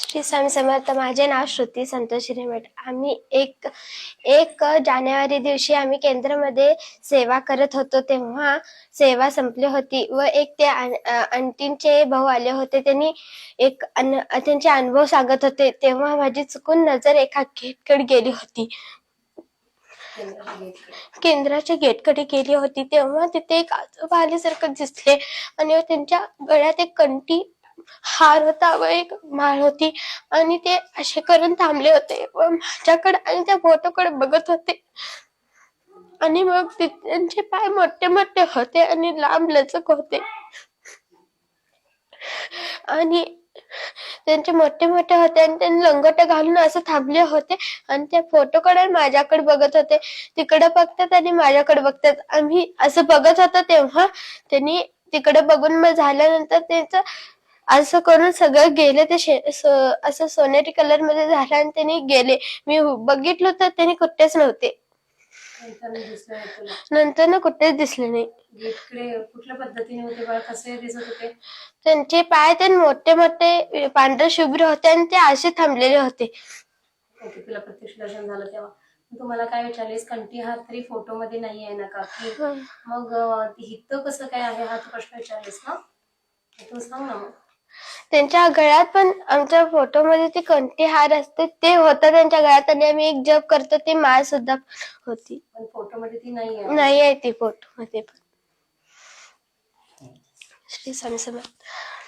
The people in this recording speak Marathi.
श्री स्वामी समर्थ. माझे नाव श्रुती संतोष हिरेमठ. आम्ही एक जानेवारी दिवशी आम्ही केंद्रामध्ये सेवा करत होतो. तेव्हा सेवा संपली होती व एक ते आंटींचे भाऊ आले होते. त्यांनी त्यांचे अनुभव सांगत होते. तेव्हा माझी चुकून नजर एका गेटकडे गेली होती. केंद्राच्या गेटकडे गेली होती. तेव्हा तिथे एक आजोबा आल्यासारखं दिसले आणि त्यांच्या गळ्यात एक कंठी हार होता व एक माळ होती आणि ते असे करून थांबले होते व माझ्याकडे आणि त्या फोटोकडे बघत होते. आणि मग त्यांचे पाय मोठे मोठे होते आणि लांब लचक होते आणि त्यांचे मोठे मोठे होते आणि त्यांनी लंगोट घालून असं थांबले होते आणि त्या फोटोकडे माझ्याकडे बघत होते. तिकडे बघतात आणि माझ्याकडे बघतात. आम्ही असं बघत होतो तेव्हा त्यांनी तिकडे बघून मग झाल्यानंतर त्यांचं असं करून सगळं गेले. ते असं सोनेरी कलर मध्ये झालं आणि त्यांनी गेले. मी बघितलं तर त्यांनी कुठेच नव्हते. नंतर ना कुठेच दिसले नाही. कुठल्या पद्धतीने होते बरं, कसे दिसत होते? त्यांचे पाय ते मोठे मोठे पांढरे शुभ्र होते आणि ते असे थांबलेले होते. ओके, तुला प्रत्यक्ष दर्शन झालं तेव्हा तुम्हाला काय विचारलेस? कंठीहार तरी फोटो मध्ये नाही आहे ना का? मग हित कसं काय आहे हा तू प्रश्न विचारलेस ना? तू सांग ना. मग त्यांच्या गळ्यात पण आमच्या फोटोमध्ये ते कंठीहार असते ते होतं त्यांच्या गळ्यात आणि आम्ही एक जप करतो ती माळ सुद्धा होती. पण फोटो मध्ये ती नाही आहे ती फोटो मध्ये पण. श्री स्वामी समर्थ.